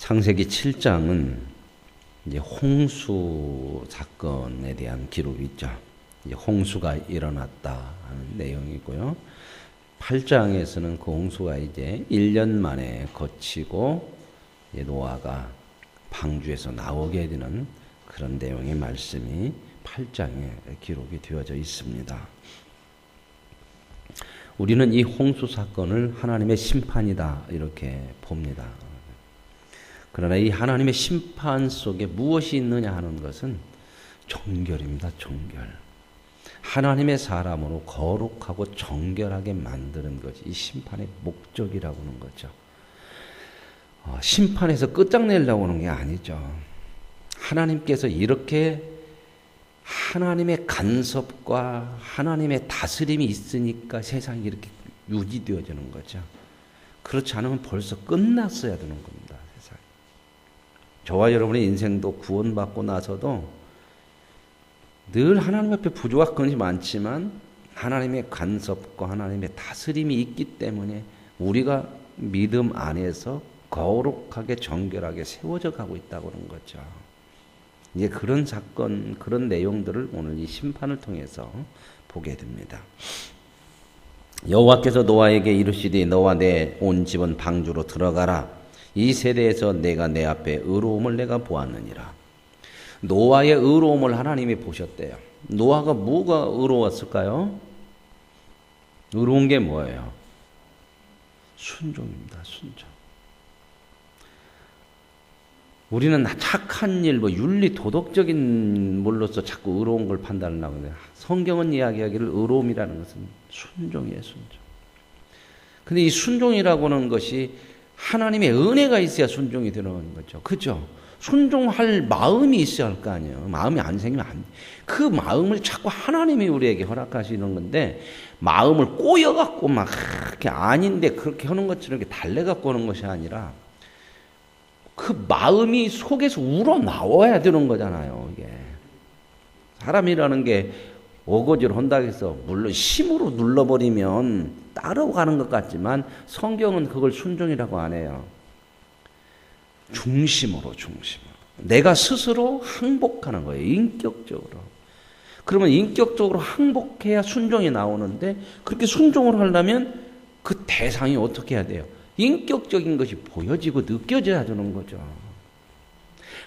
창세기 7장은 이제 홍수 사건에 대한 기록이 있죠. 이제 홍수가 일어났다 하는 내용이고요. 8장에서는 그 홍수가 이제 1년 만에 거치고 이제 노아가 방주에서 나오게 되는 그런 내용의 말씀이 8장에 기록이 되어져 있습니다. 우리는 이 홍수 사건을 하나님의 심판이다 이렇게 봅니다. 그러나 이 하나님의 심판 속에 무엇이 있느냐 하는 것은 정결입니다. 정결. 하나님의 사람으로 거룩하고 정결하게 만드는 것이 이 심판의 목적이라고 하는 거죠. 심판에서 끝장내려고 하는 게 아니죠. 하나님께서 이렇게 하나님의 간섭과 하나님의 다스림이 있으니까 세상이 이렇게 유지되어지는 거죠. 그렇지 않으면 벌써 끝났어야 되는 겁니다. 세상이. 저와 여러분의 인생도 구원받고 나서도 늘 하나님 앞에 부족한 것이 많지만 하나님의 간섭과 하나님의 다스림이 있기 때문에 우리가 믿음 안에서 거룩하게 정결하게 세워져 가고 있다고 하는 거죠. 이제 그런 사건, 그런 내용들을 오늘 이 심판을 통해서 보게 됩니다. 여호와께서 노아에게 이르시되 너와 내 온 집은 방주로 들어가라. 이 세대에서 내가 내 앞에 의로움을 내가 보았느니라. 노아의 의로움을 하나님이 보셨대요. 노아가 뭐가 의로웠을까요? 의로운 게 뭐예요? 순종입니다. 순종. 우리는 착한 일, 윤리, 도덕적인 물로서 자꾸 의로운 걸 판단을 하거든요. 성경은 이야기하기를 의로움이라는 것은 순종이에요, 순종. 근데 이 순종이라고 하는 것이 하나님의 은혜가 있어야 순종이 되는 거죠. 그죠? 순종할 마음이 있어야 할 거 아니에요. 마음이 안 생기면 안 돼. 그 마음을 자꾸 하나님이 우리에게 허락하시는 건데, 마음을 꼬여갖고 막 그렇게 아닌데 그렇게 하는 것처럼 이렇게 달래갖고 하는 것이 아니라, 그 마음이 속에서 우러나와야 되는 거잖아요, 이게. 사람이라는 게 어거지로 한다고 해서, 물론 심으로 눌러버리면 따라가는 것 같지만, 성경은 그걸 순종이라고 안 해요. 중심으로. 내가 스스로 항복하는 거예요, 인격적으로. 그러면 인격적으로 항복해야 순종이 나오는데, 그렇게 순종을 하려면 그 대상이 어떻게 해야 돼요? 인격적인 것이 보여지고 느껴져야 되는 거죠.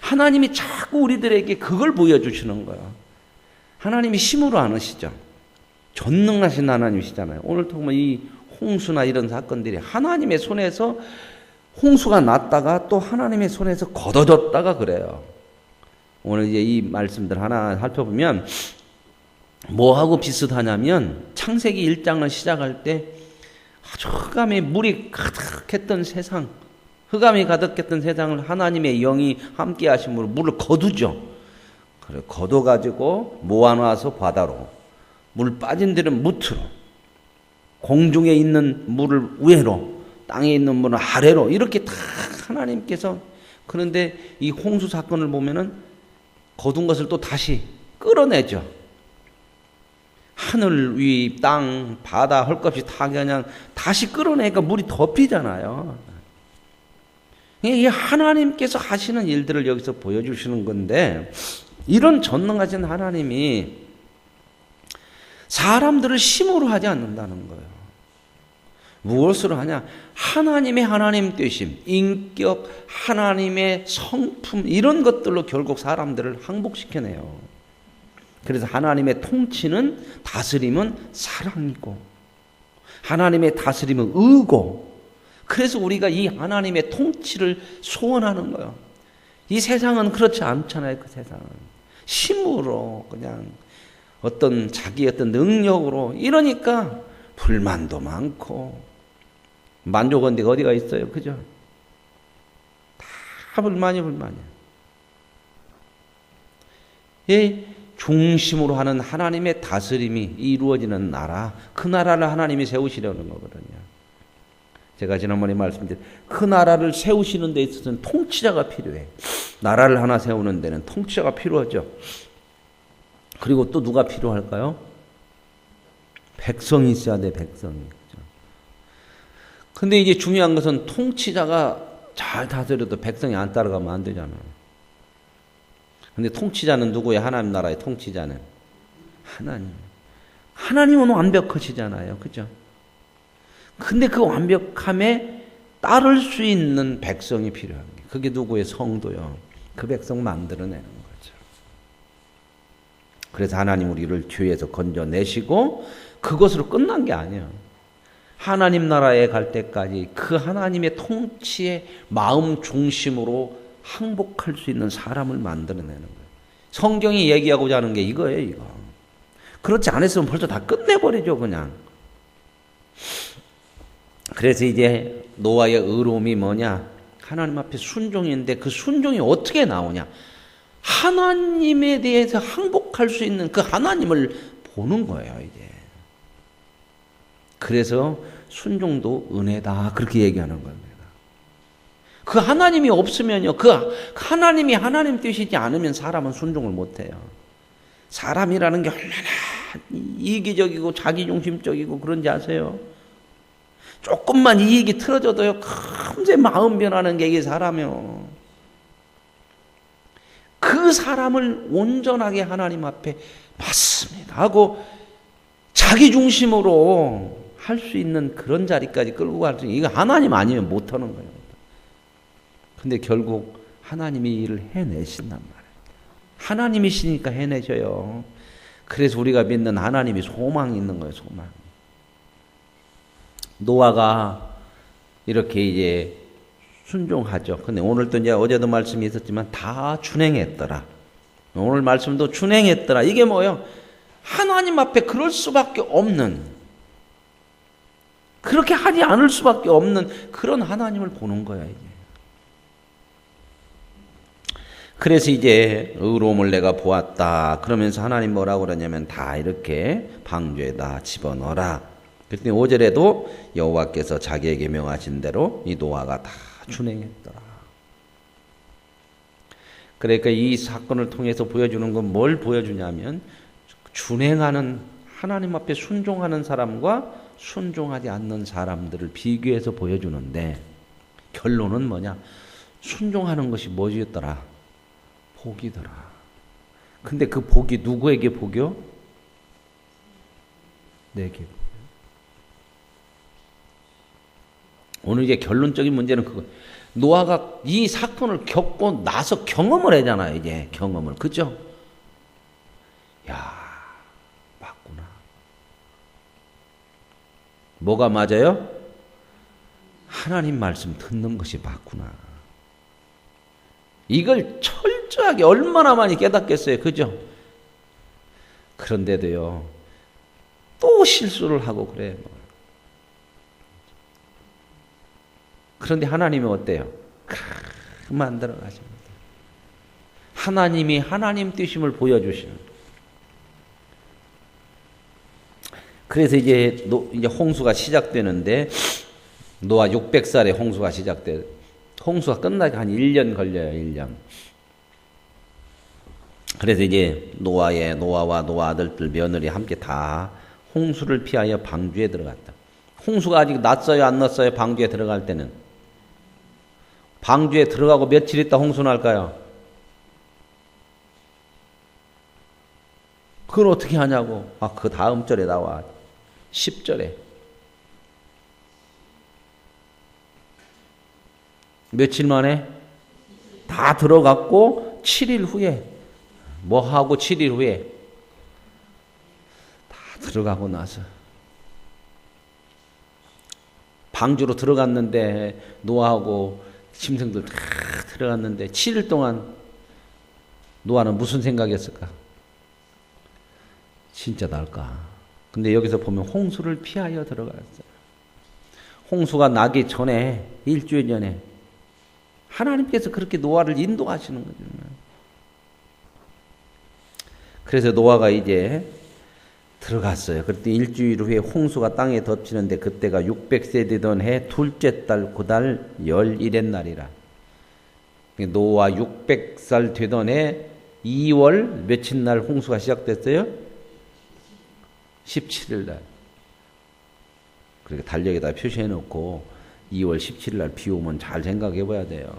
하나님이 자꾸 우리들에게 그걸 보여주시는 거예요. 하나님이 힘으로 안 하시죠. 전능하신 하나님이시잖아요. 오늘 보면 이 홍수나 이런 사건들이 하나님의 손에서 홍수가 났다가 또 하나님의 손에서 걷어졌다가 그래요. 오늘 이제 이 말씀들 하나 살펴보면 뭐하고 비슷하냐면 창세기 1장을 시작할 때 아주 흑암에 물이 가득했던 세상, 흑암이 가득했던 세상을 하나님의 영이 함께 하심으로 물을 거두죠. 그래, 거둬가지고 모아놔서 바다로, 물 빠진 데는 무트로, 공중에 있는 물을 위로, 땅에 있는 물은 아래로, 이렇게 다 하나님께서. 그런데 이 홍수 사건을 보면은 거둔 것을 또 다시 끌어내죠. 하늘 위, 땅, 바다 할 것 없이 다 그냥 다시 끌어내니까 물이 덮이잖아요. 이 하나님께서 하시는 일들을 여기서 보여주시는 건데, 이런 전능하신 하나님이 사람들을 힘으로 하지 않는다는 거예요. 무엇으로 하냐? 하나님의 하나님 되심, 인격, 하나님의 성품, 이런 것들로 결국 사람들을 항복시켜내요. 그래서 하나님의 통치는, 다스림은 사랑이고, 하나님의 다스림은 의고, 그래서 우리가 이 하나님의 통치를 소원하는 거예요. 이 세상은 그렇지 않잖아요. 그 세상은 힘으로, 그냥 어떤 자기 어떤 능력으로, 이러니까 불만도 많고 만족한 데가 어디가 있어요. 그죠? 다 불만이야. 예. 중심으로 하는 하나님의 다스림이 이루어지는 나라, 그 나라를 하나님이 세우시려는 거거든요. 제가 지난번에 말씀드린 그 나라를 세우시는 데 있어서는 통치자가 필요해. 나라를 하나 세우는 데는 통치자가 필요하죠. 그리고 또 누가 필요할까요? 백성이 있어야 돼, 백성이. 근데 이제 중요한 것은 통치자가 잘 다스려도 백성이 안 따라가면 안 되잖아. 근데 통치자는 누구예요? 하나님 나라의 통치자는 하나님. 하나님은 완벽하시잖아요. 그죠? 근데 그 완벽함에 따를 수 있는 백성이 필요한 게 그게 누구의 성도요. 그 백성 만들어내는 거죠. 그래서 하나님 우리를 죄에서 건져내시고 그것으로 끝난 게 아니에요. 하나님 나라에 갈 때까지 그 하나님의 통치의 마음 중심으로 항복할 수 있는 사람을 만들어내는 거예요. 성경이 얘기하고자 하는 게 이거예요, 이거. 그렇지 않았으면 벌써 다 끝내버리죠, 그냥. 그래서 이제 노아의 의로움이 뭐냐? 하나님 앞에 순종인데 그 순종이 어떻게 나오냐? 하나님에 대해서 항복할 수 있는 그 하나님을 보는 거예요, 이제. 그래서 순종도 은혜다. 그렇게 얘기하는 겁니다. 그 하나님이 없으면요. 그 하나님이 하나님 뜻이지 않으면 사람은 순종을 못해요. 사람이라는 게 얼마나 이기적이고 자기중심적이고 그런지 아세요? 조금만 이익이 틀어져도요. 금세 마음 변하는 게 이게 사람이요. 그 사람을 온전하게 하나님 앞에 맞습니다 하고 자기중심으로 할 수 있는 그런 자리까지 끌고 갈 수 있는 이거 하나님 아니면 못하는 거예요. 근데 결국 하나님이 일을 해내신단 말이에요. 하나님이시니까 해내셔요. 그래서 우리가 믿는 하나님이 소망이 있는 거예요. 소망. 노아가 이렇게 이제 순종하죠. 근데 오늘도 이제 어제도 말씀이 있었지만 다 준행했더라. 오늘 말씀도 준행했더라. 이게 뭐예요? 하나님 앞에 그럴 수밖에 없는, 그렇게 하지 않을 수밖에 없는 그런 하나님을 보는 거야, 이제. 그래서 이제 의로움을 내가 보았다. 그러면서 하나님 뭐라고 그러냐면 다 이렇게 방주에다 집어넣어라. 그랬더니 5절에도 여호와께서 자기에게 명하신 대로 이 노아가 다 준행했더라. 그러니까 이 사건을 통해서 보여주는 건 뭘 보여주냐면 준행하는 하나님 앞에 순종하는 사람과 순종하지 않는 사람들을 비교해서 보여주는데 결론은 뭐냐? 순종하는 것이 뭐였더라? 복이더라. 근데 그 복이 누구에게 복이요? 내게. 오늘 이제 결론적인 문제는 그거. 노아가 이 사건을 겪고 나서 경험을 하잖아요, 이제 경험을. 그죠? 야, 맞구나. 뭐가 맞아요? 하나님 말씀 듣는 것이 맞구나. 이걸 철저하게 얼마나 많이 깨닫겠어요. 그죠? 그런데도요, 또 실수를 하고 그래요. 그런데 하나님은 어때요? 만들어 가십니다. 하나님이 하나님 뜻임을 보여주시는. 그래서 이제 홍수가 시작되는데 노아 600살에 홍수가 시작돼. 홍수가 끝나기 한 1년 걸려요. 1년. 그래서 이제 노아와 노아 아들들 며느리 함께 다 홍수를 피하여 방주에 들어갔다. 홍수가 아직 났어요, 안 났어요? 방주에 들어갈 때는. 방주에 들어가고 며칠 있다 홍수 날까요? 그걸 어떻게 하냐고. 그 다음 절에 나와. 10절에. 며칠 만에? 다 들어갔고 7일 후에. 뭐 하고 7일 후에? 다 들어가고 나서. 방주로 들어갔는데 노아하고 짐승들 다 들어갔는데 7일 동안 노아는 무슨 생각이었을까? 진짜 날까? 근데 여기서 보면 홍수를 피하여 들어갔어요. 홍수가 나기 전에 일주일 전에 하나님께서 그렇게 노아를 인도하시는 거죠. 그래서 노아가 이제 들어갔어요. 그때 일주일 후에 홍수가 땅에 덮치는데 그때가 600세 되던 해 둘째 달 그달 11의 날이라. 노아 600살 되던 해 2월 며칠 날 홍수가 시작됐어요? 17일 날. 그렇게 달력에다 표시해 놓고 2월 17일 날 비 오면 잘 생각해 봐야 돼요.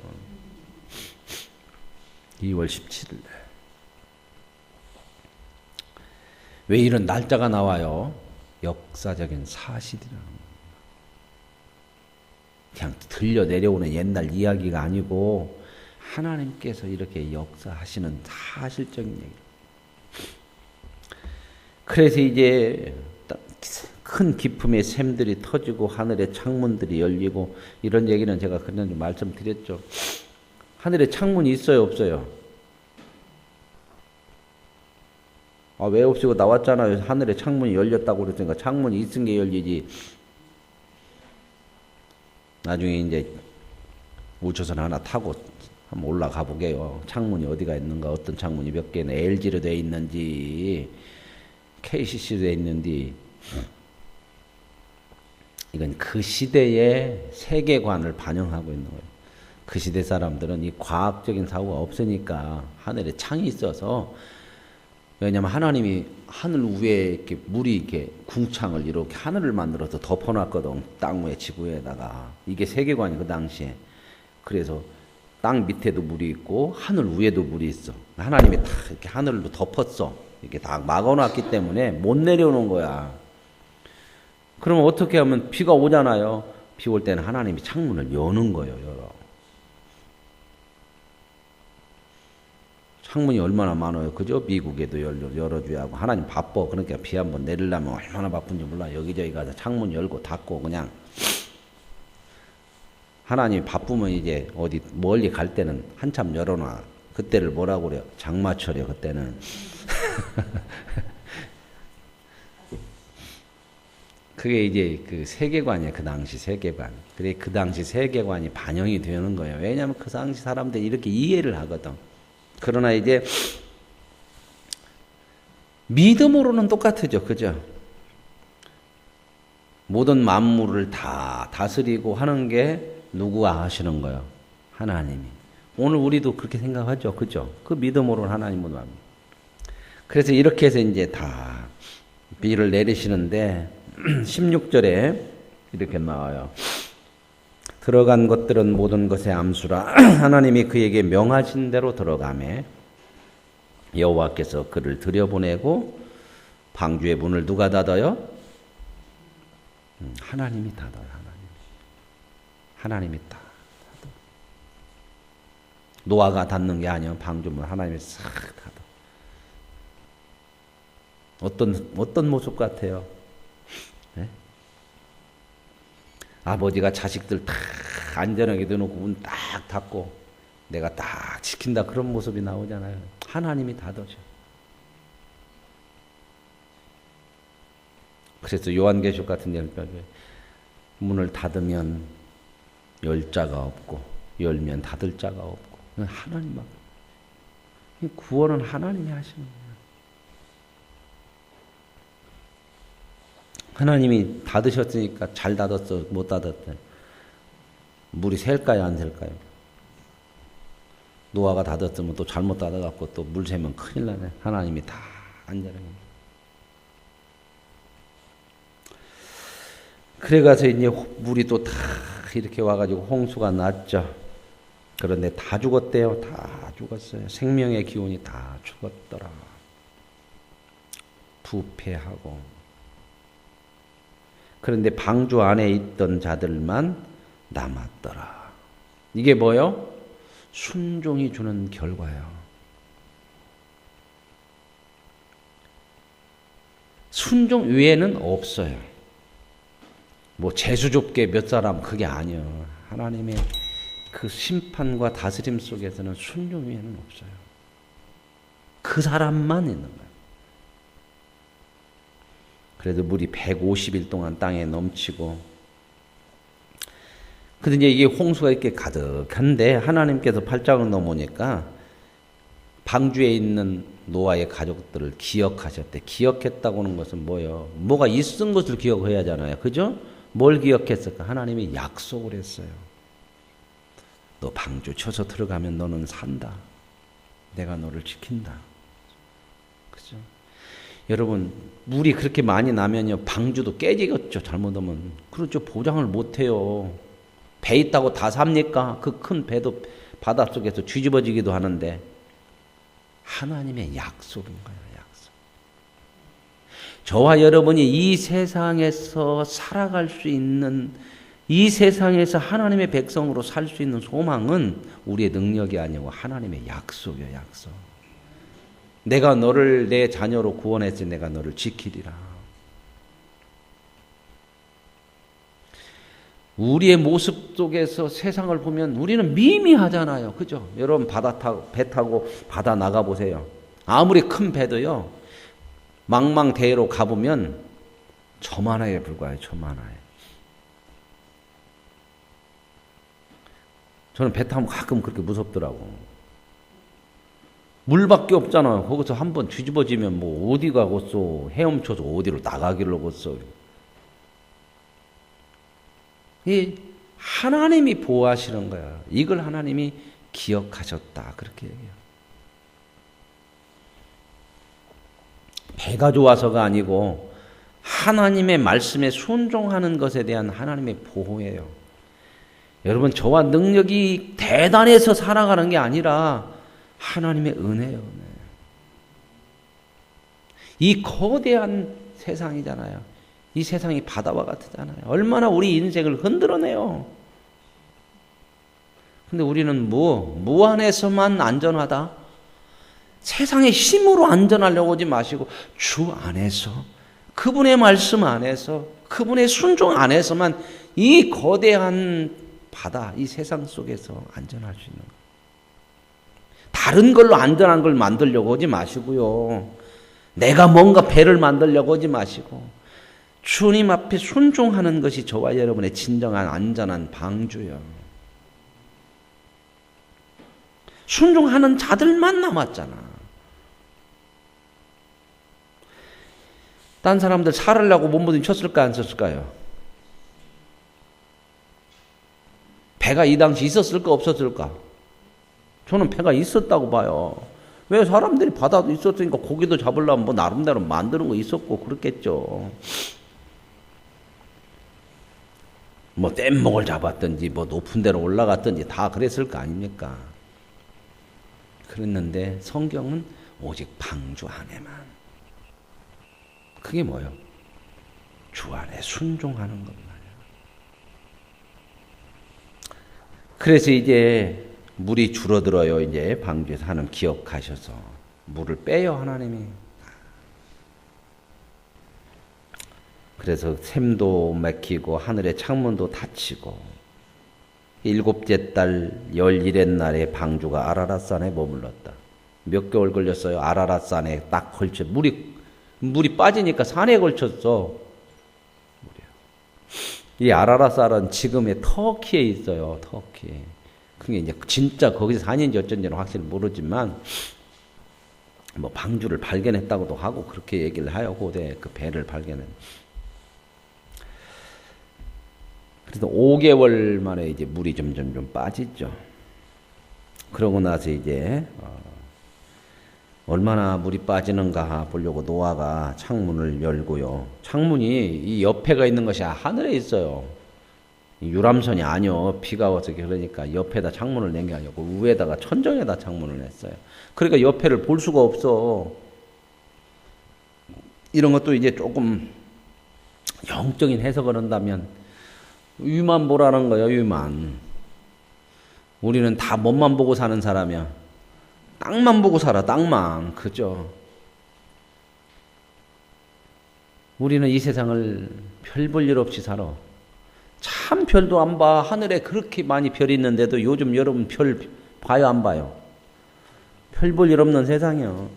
2월 17일 날. 왜 이런 날짜가 나와요? 역사적인 사실이라는 거예요. 그냥 들려 내려오는 옛날 이야기가 아니고 하나님께서 이렇게 역사하시는 사실적인 얘기. 그래서 이제 큰 기품의 샘들이 터지고 하늘의 창문들이 열리고 이런 얘기는 제가 그냥 말씀드렸죠. 하늘에 창문이 있어요, 없어요? 아, 왜 없이고 나왔잖아요. 하늘에 창문이 열렸다고 그랬으니까 창문이 있은 게 열리지. 나중에 이제 우주선 하나 타고 한번 올라가 보게요. 창문이 어디가 있는가, 어떤 창문이 몇 개나 LG로 돼 있는지, KCC로 돼 있는지. 이건 그 시대의 세계관을 반영하고 있는 거예요. 그 시대 사람들은 이 과학적인 사고가 없으니까 하늘에 창이 있어서, 왜냐면 하나님이 하늘 위에 이렇게 물이 이렇게 궁창을 이렇게 하늘을 만들어서 덮어놨거든. 땅 위에 지구 위에다가. 이게 세계관이 그 당시에. 그래서 땅 밑에도 물이 있고 하늘 위에도 물이 있어. 하나님이 다 이렇게 하늘로 덮었어. 이렇게 다 막아놨기 때문에 못 내려오는 거야. 그러면 어떻게 하면 비가 오잖아요. 비 올 때는 하나님이 창문을 여는 거예요. 열어. 창문이 얼마나 많아요. 그죠? 미국에도 열어줘야 하고. 하나님 바빠. 그러니까 비 한번 내리려면 얼마나 바쁜지 몰라. 여기저기 가서 창문 열고 닫고 그냥. 하나님이 바쁘면 이제 어디 멀리 갈 때는 한참 열어놔. 그때를 뭐라고 그래요? 장마철이요. 그때는. 그게 이제 그 세계관이에요. 그 당시 세계관. 그래 그 당시 세계관이 반영이 되는 거예요. 왜냐하면 그 당시 사람들이 이렇게 이해를 하거든. 그러나 이제 믿음으로는 똑같죠. 그죠? 모든 만물을 다 다스리고 하는 게 누구가 하시는 거예요? 하나님이. 오늘 우리도 그렇게 생각하죠. 그죠? 그 믿음으로는 하나님은 합니다. 그래서 이렇게 해서 이제 다 비를 내리시는데 16절에 이렇게 나와요. 들어간 것들은 모든 것의 암수라. 하나님이 그에게 명하신 대로 들어가매 여호와께서 그를 들여보내고 방주의 문을 누가 닫아요? 하나님이 닫아요. 하나님이 다 닫아. 노아가 닫는 게 아니에요. 방주문 하나님이 싹 닫아. 어떤 모습 같아요? 네? 아버지가 자식들 다 안전하게 넣어놓고 문 딱 닫고 내가 딱 지킨다 그런 모습이 나오잖아요. 하나님이 닫아줘. 그래서 요한계시록 같은 데는 문을 닫으면 열 자가 없고 열면 닫을 자가 없고 하나님만. 구원은 하나님이 하시는 거예요. 하나님이 닫으셨으니까 잘 닫았어, 못 닫았대. 물이 셀까요, 안 셀까요? 노아가 닫았으면 또 잘못 닫아갖고 또 물 새면 큰일 나네. 하나님이 다 안전하게. 그래가서 이제 물이 또 다 이렇게 와가지고 홍수가 났죠. 그런데 다 죽었대요. 다 죽었어요. 생명의 기운이 다 죽었더라. 부패하고. 그런데 방주 안에 있던 자들만 남았더라. 이게 뭐요? 순종이 주는 결과예요. 순종 외에는 없어요. 뭐 재수 좁게 몇 사람 그게 아니에요. 하나님의 그 심판과 다스림 속에서는 순종 외에는 없어요. 그 사람만 있는 거예요. 그래도 물이 150일 동안 땅에 넘치고, 근데 이제 이게 홍수가 이렇게 가득한데 하나님께서 팔짱을 넘으니까 방주에 있는 노아의 가족들을 기억하셨대. 기억했다고 하는 것은 뭐예요? 뭐가 있은 것을 기억해야 하잖아요. 그죠? 뭘 기억했을까? 하나님이 약속을 했어요. 너 방주 쳐서 들어가면 너는 산다. 내가 너를 지킨다. 그죠? 여러분, 물이 그렇게 많이 나면요, 방주도 깨지겠죠. 잘못하면. 그렇죠. 보장을 못해요. 배 있다고 다 삽니까? 그 큰 배도 바닷속에서 뒤집어지기도 하는데 하나님의 약속인 거예요. 약속. 저와 여러분이 이 세상에서 살아갈 수 있는, 이 세상에서 하나님의 백성으로 살 수 있는 소망은 우리의 능력이 아니고 하나님의 약속이에요. 약속. 내가 너를 내 자녀로 구원했으니 내가 너를 지키리라. 우리의 모습 속에서 세상을 보면 우리는 미미하잖아요. 그죠? 여러분 배 타고 바다 나가보세요. 아무리 큰 배도요, 망망대해로 가보면 저만하에 불과해요. 저만하에. 저는 배 타면 가끔 그렇게 무섭더라고. 물밖에 없잖아요. 거기서 한번 뒤집어지면 뭐 어디 가겠어. 헤엄쳐서 어디로 나가길러겠어. 이 하나님이 보호하시는 거야. 이걸 하나님이 기억하셨다. 그렇게 얘기해요. 배가 좋아서가 아니고 하나님의 말씀에 순종하는 것에 대한 하나님의 보호예요. 여러분, 저와 능력이 대단해서 살아가는 게 아니라 하나님의 은혜예요. 은혜. 이 거대한 세상이잖아요. 이 세상이 바다와 같잖아요. 얼마나 우리 인생을 흔들어내요. 근데 우리는 무안에서만 안전하다? 세상의 힘으로 안전하려고 하지 마시고 주 안에서, 그분의 말씀 안에서, 그분의 순종 안에서만 이 거대한 바다, 이 세상 속에서 안전할 수 있는 거예요. 다른 걸로 안전한 걸 만들려고 하지 마시고요. 내가 뭔가 배를 만들려고 하지 마시고 주님 앞에 순종하는 것이 저와 여러분의 진정한 안전한 방주요. 순종하는 자들만 남았잖아. 딴 사람들 살으려고 몸부림 쳤을까 안 쳤을까요? 배가 이 당시 있었을까 없었을까? 저는 배가 있었다고 봐요. 왜? 사람들이 바다도 있었으니까 고기도 잡으려면 뭐 나름대로 만드는 거 있었고 그렇겠죠. 뭐 뗏목을 잡았든지 뭐 높은 데로 올라갔든지 다 그랬을 거 아닙니까? 그랬는데 성경은 오직 방주 안에만. 그게 뭐예요? 주 안에 순종하는 것만. 그래서 이제 물이 줄어들어요. 이제 방주에서 하나님 기억하셔서 물을 빼요. 하나님이. 그래서 샘도 막히고 하늘의 창문도 닫히고 7째 달 11의 날에 방주가 아라랏산에 머물렀다. 몇 개월 걸렸어요. 아라랏산에 딱 걸쳐 물이 빠지니까 산에 걸쳤어. 이 아라랏산은 지금의 터키에 있어요. 터키. 그게 이제 진짜 거기서 산인지 어쩐지는 확실히 모르지만 뭐 방주를 발견했다고도 하고 그렇게 얘기를 해요. 고대 그 배를 발견한. 그래서 5개월 만에 이제 물이 점점 좀 빠지죠. 그러고 나서 이제 얼마나 물이 빠지는가 보려고 노아가 창문을 열고요. 창문이 이 옆에가 있는 것이 하늘에 있어요. 유람선이 아니요. 비가 와서 그러니까 옆에다 창문을 낸 게 아니고 위에다가 천정에다 창문을 냈어요. 그러니까 옆에를 볼 수가 없어. 이런 것도 이제 조금 영적인 해석을 한다면 위만 보라는 거예요. 위만. 우리는 다 몸만 보고 사는 사람이야. 땅만 보고 살아. 땅만. 그죠? 우리는 이 세상을 별 볼 일 없이 살아. 참 별도 안 봐. 하늘에 그렇게 많이 별이 있는데도 요즘 여러분 별 봐요 안 봐요? 별 볼 일 없는 세상이요.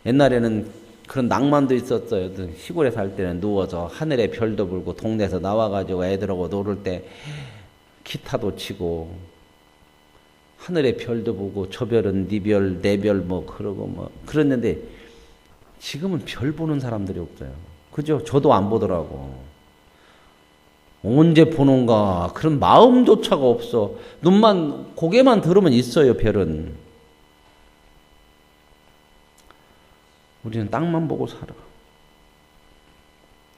옛날에는 그런 낭만도 있었어요. 시골에 살 때는 누워서 하늘에 별도 보고 동네에서 나와가지고 애들하고 놀을 때 기타도 치고 하늘에 별도 보고 저 별은 네 별, 내 별 뭐 그러고 뭐 그랬는데 지금은 별 보는 사람들이 없어요. 그죠? 저도 안 보더라고. 언제 보는가 그런 마음조차가 없어. 눈만 고개만 들으면 있어요. 별은. 우리는 땅만 보고 살아.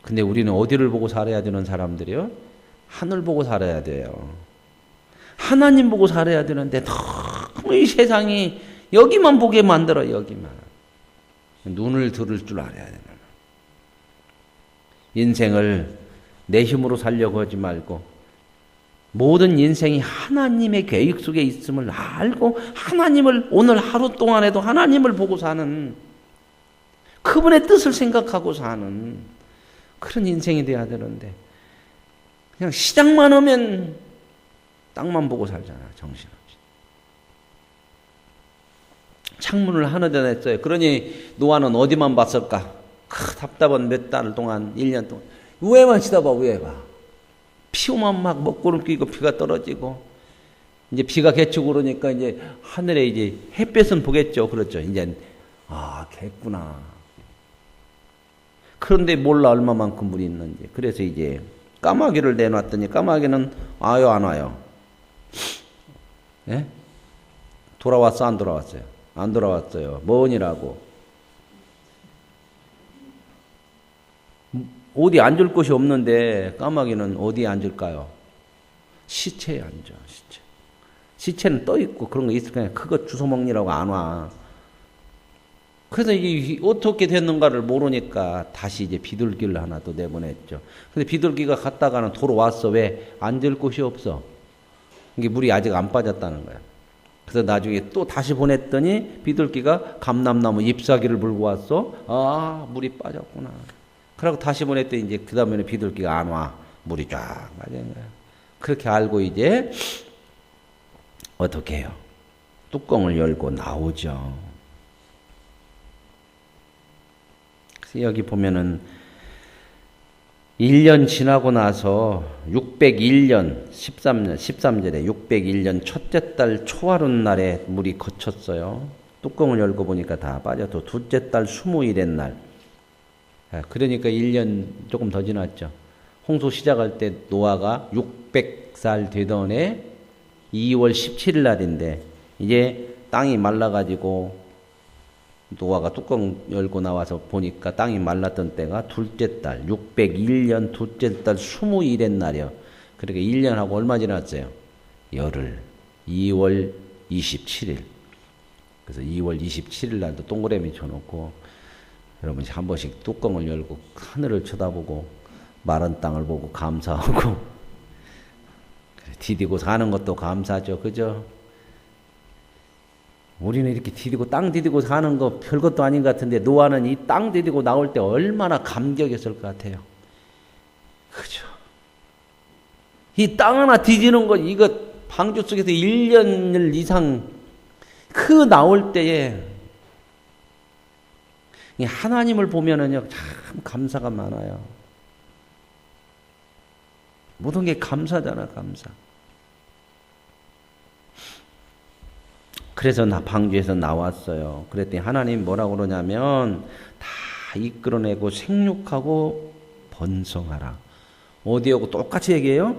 근데 우리는 어디를 보고 살아야 되는 사람들이요? 하늘 보고 살아야 돼요. 하나님 보고 살아야 되는데 너무 이 세상이 여기만 보게 만들어. 여기만. 눈을 들을 줄 알아야 되는. 인생을 내 힘으로 살려고 하지 말고 모든 인생이 하나님의 계획 속에 있음을 알고 하나님을 오늘 하루 동안에도 하나님을 보고 사는, 그분의 뜻을 생각하고 사는 그런 인생이 돼야 되는데 그냥 시장만 오면 땅만 보고 살잖아. 정신없이. 창문을 하나 더 냈어요. 그러니 노아는 어디만 봤을까? 답답한 몇 달 동안, 1년 동안 위에만 치다봐. 위에가 피오만 막 먹구름 끼고 비가 떨어지고, 이제 비가 개치고 그러니까 이제 하늘에 이제 햇볕은 보겠죠. 그렇죠. 이제 겠구나. 그런데 몰라 얼마만큼 물이 있는지. 그래서 이제 까마귀를 내놨더니 까마귀는 와요 안 와요? 예? 돌아왔어 안 돌아왔어요? 안 돌아왔어요. 뭐니라고? 어디 앉을 곳이 없는데 까마귀는 어디에 앉을까요? 시체에 앉아. 시체는 떠 있고 그런 거 있을 거야. 그거 주워 먹느라고 안 와. 그래서 이게 어떻게 됐는가를 모르니까 다시 이제 비둘기를 하나 또 내보냈죠. 근데 비둘기가 갔다가는 돌아왔어. 왜? 앉을 곳이 없어. 이게 물이 아직 안 빠졌다는 거야. 그래서 나중에 또 다시 보냈더니 비둘기가 감람나무 잎사귀를 물고 왔어. 물이 빠졌구나. 그러고 다시 보냈더니 이제 그 다음에는 비둘기가 안 와. 물이 쫙 빠진 거야. 그렇게 알고 이제 어떻게 해요? 뚜껑을 열고 나오죠. 그래서 여기 보면은 1년 지나고 나서 601년 13절에 601년 첫째 달 초하룻 날에 물이 거쳤어요. 뚜껑을 열고 보니까 다 빠져도 둘째 달 20일의 날. 그러니까 1년 조금 더 지났죠. 홍수 시작할 때 노아가 600살 되던 해 2월 17일 날인데 이제 땅이 말라가지고 노아가 뚜껑 열고 나와서 보니까 땅이 말랐던 때가 둘째 달 601년 둘째 달 20일의 날이요. 그러니까 1년하고 얼마 지났어요? 열흘. 2월 27일. 그래서 2월 27일 날도 동그라미 쳐놓고 여러분이 한 번씩 뚜껑을 열고 하늘을 쳐다보고 마른 땅을 보고 감사하고 디디고 사는 것도 감사죠. 그죠? 우리는 이렇게 디디고 땅 디디고 사는 거 별것도 아닌 것 같은데 노아는 이 땅 디디고 나올 때 얼마나 감격했을 것 같아요. 그죠? 이 땅 하나 디디는 거 이거 방주 속에서 1년 이상 그 나올 때에 하나님을 보면은요 참 감사가 많아요. 모든 게 감사잖아. 감사. 그래서 나 방주에서 나왔어요. 그랬더니 하나님 뭐라고 그러냐면 다 이끌어내고 생육하고 번성하라. 어디하고 똑같이 얘기해요?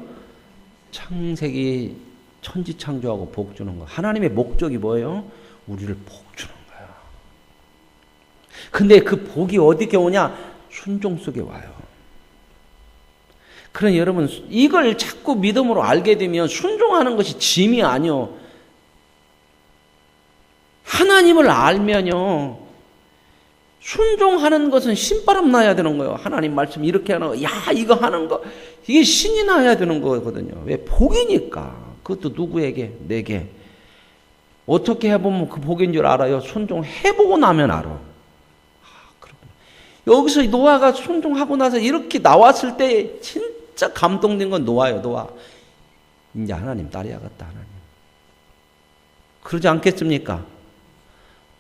창세기 천지창조하고 복 주는 거. 하나님의 목적이 뭐예요? 우리를 복 주는 거야. 근데 그 복이 어디게 오냐? 순종 속에 와요. 그러니 여러분 이걸 자꾸 믿음으로 알게 되면 순종하는 것이 짐이 아니요. 하나님을 알면요. 순종하는 것은 신바람 나야 되는 거예요. 하나님 말씀 이렇게 하는 거. 야 이거 하는 거. 이게 신이 나야 되는 거거든요. 왜? 복이니까. 그것도 누구에게? 내게. 어떻게 해보면 그 복인 줄 알아요? 순종해보고 나면 알아. 여기서 노아가 순종하고 나서 이렇게 나왔을 때 진짜 감동된 건 노아예요. 노아. 이제 하나님 딸이야겠다. 하나님. 그러지 않겠습니까?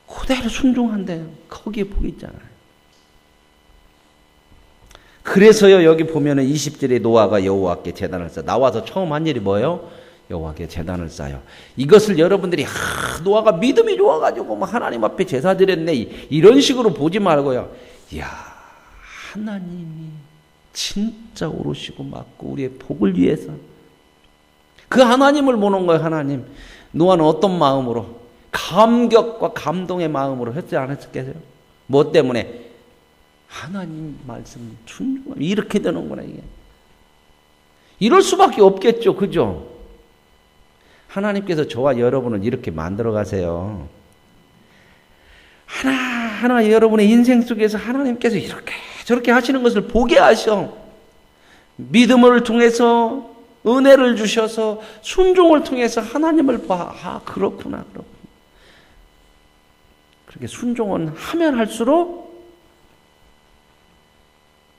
그대로 순종한대요. 거기에 복이 있잖아요. 그래서요 여기 보면은 20절에 노아가 여호와께 제단을 쌓아. 나와서 처음 한 일이 뭐예요? 여호와께 제단을 쌓아요. 이것을 여러분들이 노아가 믿음이 좋아가지고 뭐 하나님 앞에 제사 드렸네 이런 식으로 보지 말고요. 이야 하나님이 진짜 오르시고 맞고 우리의 복을 위해서 그 하나님을 보는 거예요. 하나님. 노아는 어떤 마음으로? 감격과 감동의 마음으로 했지 않았겠어요? 뭐 때문에? 하나님 말씀 순종하면 이렇게 되는구나 이게. 이럴 수밖에 없겠죠. 그죠? 하나님께서 저와 여러분을 이렇게 만들어 가세요. 하나하나 여러분의 인생 속에서 하나님께서 이렇게 저렇게 하시는 것을 보게 하셔. 믿음을 통해서 은혜를 주셔서 순종을 통해서 하나님을 봐. 아, 그렇구나. 그렇게 순종은 하면 할수록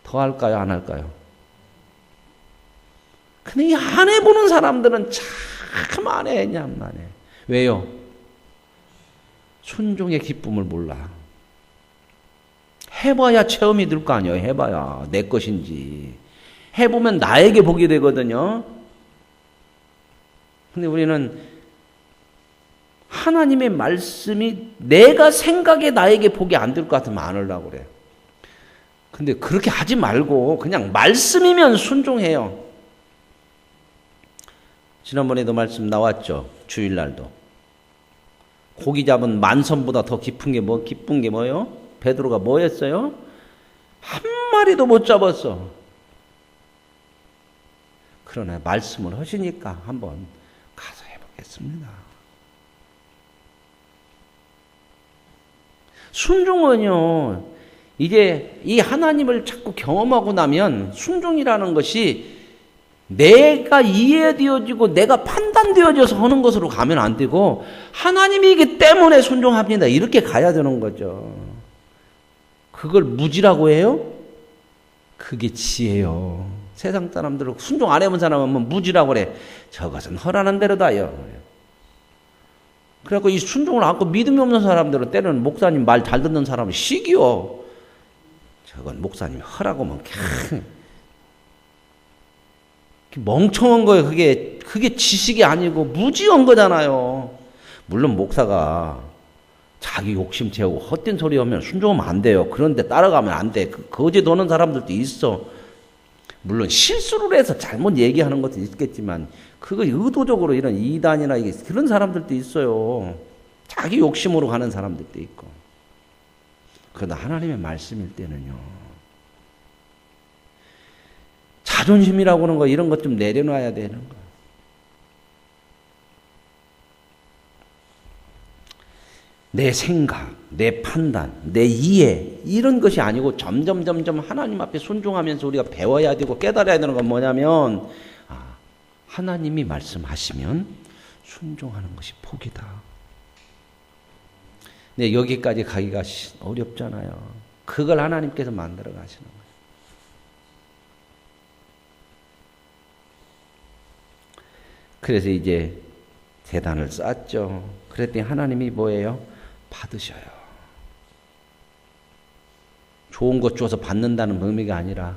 더 할까요? 안 할까요? 근데 이 안 해보는 사람들은 참 안 해. 왜요? 순종의 기쁨을 몰라. 해봐야 체험이 들 거 아니에요. 해봐야 내 것인지. 해보면 나에게 복이 되거든요. 근데 우리는 하나님의 말씀이 내가 생각에 나에게 복이 안 될 것 같으면 안 하려고 그래요. 근데 그렇게 하지 말고 그냥 말씀이면 순종해요. 지난번에도 말씀 나왔죠. 주일날도. 고기 잡은 만선보다 더 기쁜 게 뭐예요? 베드로가 뭐 했어요? 한 마리도 못 잡았어. 그러나 말씀을 하시니까 한번 가서 해보겠습니다. 순종은요, 이제 이 하나님을 자꾸 경험하고 나면 순종이라는 것이 내가 이해되어지고 내가 판단되어져서 하는 것으로 가면 안 되고 하나님이기 때문에 순종합니다. 이렇게 가야 되는 거죠. 그걸 무지라고 해요? 그게 지혜요. 세상 사람들은 순종 안 해본 사람은 무지라고 그래. 저것은 허라는 대로다요. 그래갖고 이 순종을 안고 믿음이 없는 사람들은 때로는 목사님 말 잘 듣는 사람은 시기요. 저건 목사님 허라고 하면 그냥 멍청한 거예요. 그게 지식이 아니고 무지한 거잖아요. 물론 목사가 자기 욕심 채우고 헛된 소리 하면 순종하면 안 돼요. 그런데 따라가면 안 돼. 거짓 도는 사람들도 있어. 물론 실수를 해서 잘못 얘기하는 것도 있겠지만 그거 의도적으로 이런 이단이나 그런 사람들도 있어요. 자기 욕심으로 가는 사람들도 있고. 그러나 하나님의 말씀일 때는요. 자존심이라고 하는 거 이런 것 좀 내려놔야 되는 거. 내 생각, 내 판단, 내 이해 이런 것이 아니고 점점 하나님 앞에 순종하면서 우리가 배워야 되고 깨달아야 되는 건 뭐냐면 하나님이 말씀하시면 순종하는 것이 복이다. 네, 여기까지 가기가 어렵잖아요. 그걸 하나님께서 만들어 가시는 거예요. 그래서 이제 제단을 쌓았죠. 그랬더니 하나님이 뭐예요? 받으셔요. 좋은 것 줘서 받는다는 의미가 아니라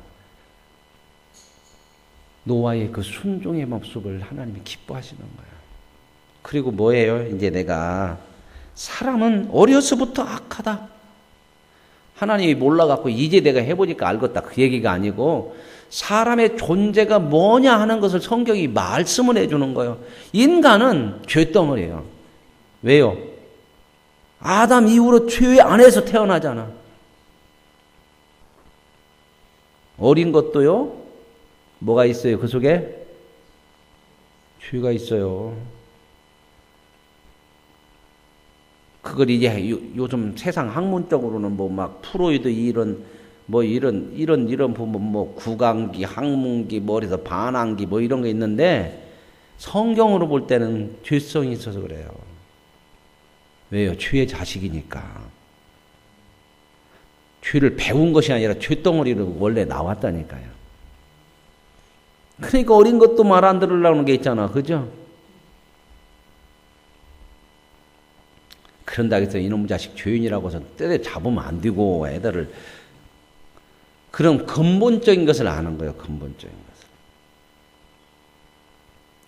노아의 그 순종의 모습을 하나님이 기뻐하시는 거예요. 그리고 뭐예요? 이제 내가 사람은 어려서부터 악하다. 하나님이 몰라갖고 이제 내가 해보니까 알겠다. 그 얘기가 아니고 사람의 존재가 뭐냐 하는 것을 성경이 말씀을 해주는 거예요. 인간은 죄덩어리예요. 왜요? 아담 이후로 죄 안에서 태어나잖아. 어린 것도요. 뭐가 있어요? 그 속에? 죄가 있어요. 그걸 이제 요즘 세상 학문적으로는 뭐 막 프로이드 이런 보면 뭐 구강기, 항문기, 머리에서 반항기 뭐 이런 거 있는데 성경으로 볼 때는 죄성이 있어서 그래요. 왜요? 죄의 자식이니까. 죄를 배운 것이 아니라 죄덩어리로 원래 나왔다니까요. 그러니까 어린 것도 말 안 들으려는 게 있잖아. 그죠? 그런다 해서 이놈 자식 죄인이라고 해서 때려 잡으면 안 되고 애들을 그런 근본적인 것을 아는 거예요. 근본적인 것을.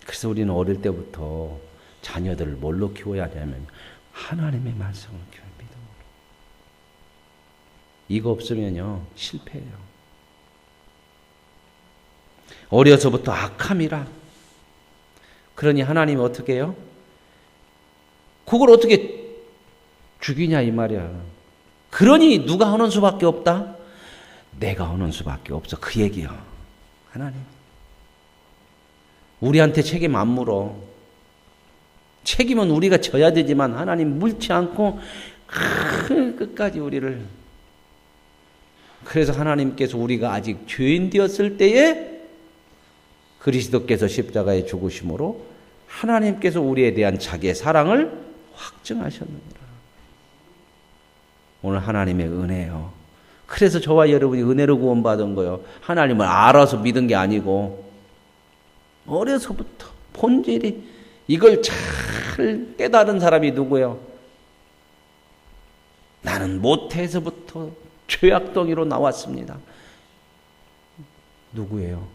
그래서 우리는 어릴 때부터 자녀들을 뭘로 키워야 하냐면 하나님의 말씀을 키워야 믿음으로. 이거 없으면요 실패해요. 어려서부터 악함이라. 그러니 하나님이 어떻게 해요? 그걸 어떻게 죽이냐 이 말이야. 그러니 누가 하는 수밖에 없다? 내가 하는 수밖에 없어. 그 얘기야. 하나님. 우리한테 책임 안 물어. 책임은 우리가 져야 되지만 하나님 물지 않고 끝까지 우리를, 그래서 하나님께서 우리가 아직 죄인 되었을 때에 그리스도께서 십자가에 죽으심으로 하나님께서 우리에 대한 자기의 사랑을 확증하셨느니라. 오늘 하나님의 은혜요. 그래서 저와 여러분이 은혜로 구원받은 거예요. 하나님을 알아서 믿은 게 아니고 어려서부터 본질이, 이걸 잘 깨달은 사람이 누구예요? 나는 모태에서부터 죄악덩이로 나왔습니다. 누구예요?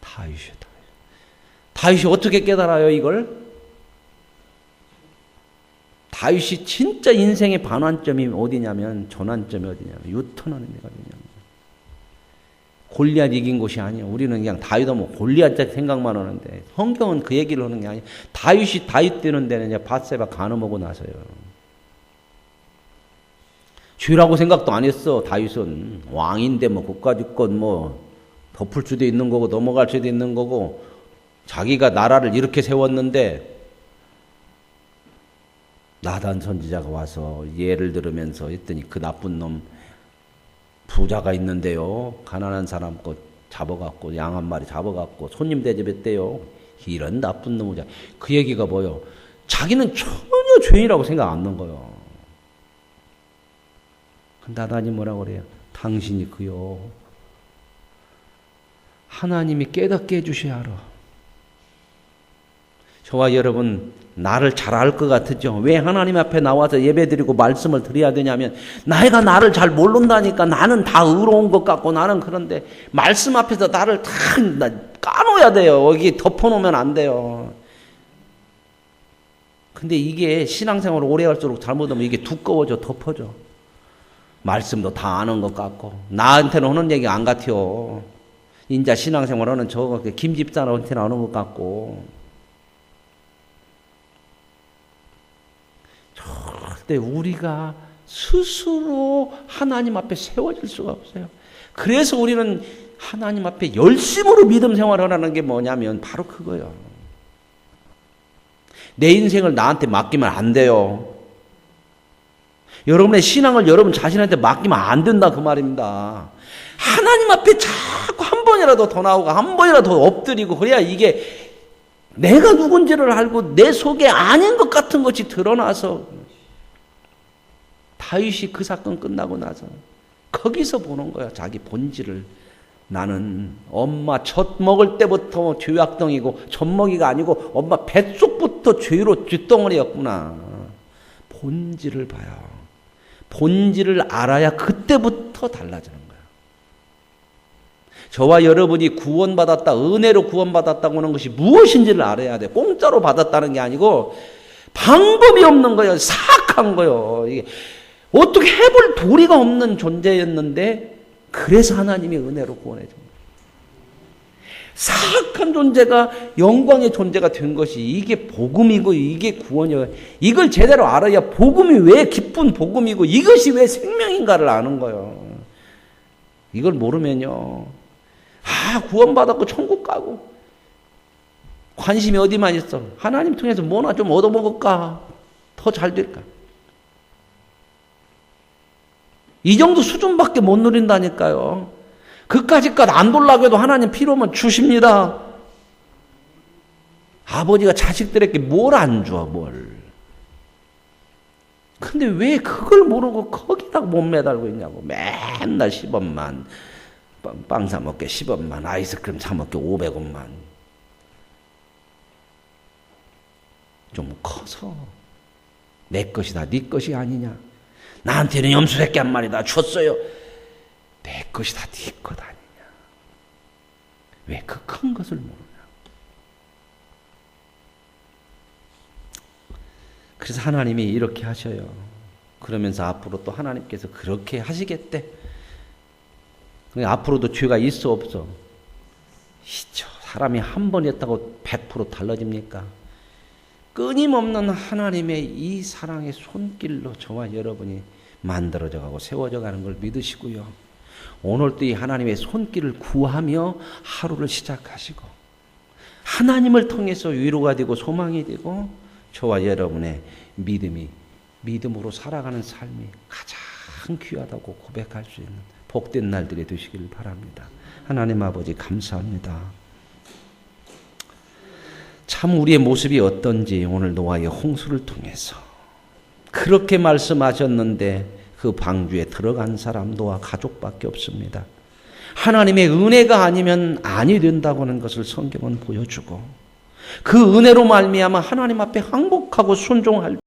다윗이요. 다윗이 어떻게 깨달아요, 이걸? 다윗이 진짜 인생의 반환점이 어디냐면, 전환점이 어디냐면, 유턴하는 데가 어디냐면, 골리앗 이긴 것이 아니에요. 우리는 그냥 다윗하면 골리앗 생각만 하는데, 성경은 그 얘기를 하는 게 아니에요. 다윗이 다윗 되는 데는 밧세바 간음하고 나서요. 죄라고 생각도 안 했어. 다윗은 왕인데 뭐 그까짓 뭐 덮을 수도 있는 거고 넘어갈 수도 있는 거고, 자기가 나라를 이렇게 세웠는데 나단 선지자가 와서 예를 들으면서 했더니 그 나쁜 놈 부자가 있는데요, 가난한 사람 거 잡아갖고 양 한 마리 잡아갖고 손님 대접했대요. 이런 나쁜 놈이자. 그 얘기가 뭐요? 자기는 전혀 죄인이라고 생각 안 하는 거예요. 나단이 뭐라고 그래요? 당신이 그요, 하나님이 깨닫게 해주셔야 알아. 저와 여러분, 나를 잘 알 것 같으죠? 왜 하나님 앞에 나와서 예배드리고 말씀을 드려야 되냐면, 내가 나를 잘 모른다니까. 나는 다 의로운 것 같고 나는 그런데 말씀 앞에서 나를 다 까놓아야 돼요. 여기 덮어놓으면 안 돼요. 근데 이게 신앙생활을 오래 할수록 잘못하면 이게 두꺼워져, 덮어져. 말씀도 다 아는 것 같고 나한테는 하는 얘기 안 같아요. 인자 신앙생활 하는 저 김집사한테는 하는 것 같고. 절대 우리가 스스로 하나님 앞에 세워질 수가 없어요. 그래서 우리는 하나님 앞에 열심으로 믿음 생활을 하는 게 뭐냐면 바로 그거예요. 내 인생을 나한테 맡기면 안 돼요. 여러분의 신앙을 여러분 자신한테 맡기면 안 된다, 그 말입니다. 하나님 앞에 자꾸 한 번이라도 더 나오고 한 번이라도 더 엎드리고, 그래야 이게 내가 누군지를 알고 내 속에 아닌 것 같은 것이 드러나서. 다윗이 그 사건 끝나고 나서 거기서 보는 거야, 자기 본질을. 나는 엄마 젖 먹을 때부터 죄악덩이고, 젖먹이가 아니고 엄마 뱃속부터 죄로 뒷덩어리였구나. 본질을 봐요. 본질을 알아야 그때부터 달라지는 거예요. 저와 여러분이 구원받았다, 은혜로 구원받았다고 하는 것이 무엇인지를 알아야 돼요. 공짜로 받았다는 게 아니고 방법이 없는 거예요. 사악한 거예요. 이게 어떻게 해볼 도리가 없는 존재였는데, 그래서 하나님이 은혜로 구원해 줍니다. 사악한 존재가 영광의 존재가 된 것이 이게 복음이고 이게 구원이에요. 이걸 제대로 알아야 복음이 왜 기쁜 복음이고 이것이 왜 생명인가를 아는 거예요. 이걸 모르면요, 구원받았고 천국 가고 관심이 어디만 있어? 하나님 통해서 뭐나 좀 얻어먹을까? 더 잘 될까? 이 정도 수준밖에 못 누린다니까요. 그까짓 안 돌라고 해도 하나님 필요하면 주십니다. 아버지가 자식들에게 뭘 안 줘, 뭘. 근데 왜 그걸 모르고 거기다 못 매달고 있냐고. 맨날 10원만, 빵 사 먹게 10원만, 아이스크림 사 먹게 500원만. 좀 커서 내 것이다, 네 것이 아니냐. 나한테는 염소새끼 한 마리 다 줬어요. 내 것이다, 네 것 아니냐. 왜 그 큰 것을 모르냐. 그래서 하나님이 이렇게 하셔요. 그러면서 앞으로 또 하나님께서 그렇게 하시겠대. 앞으로도 죄가 있어 없어? 있죠. 사람이 한 번 했다고 100% 달라집니까? 끊임없는 하나님의 이 사랑의 손길로 저와 여러분이 만들어져 가고 세워져 가는 걸 믿으시고요. 오늘도 이 하나님의 손길을 구하며 하루를 시작하시고, 하나님을 통해서 위로가 되고 소망이 되고 저와 여러분의 믿음으로 살아가는 삶이 가장 귀하다고 고백할 수 있는 복된 날들이 되시길 바랍니다. 하나님 아버지 감사합니다. 참 우리의 모습이 어떤지 오늘 노아의 홍수를 통해서 그렇게 말씀하셨는데 그 방주에 들어간 사람 노아 가족밖에 없습니다. 하나님의 은혜가 아니면 아니 된다고 하는 것을 성경은 보여주고 그 은혜로 말미암아 하나님 앞에 항복하고 순종할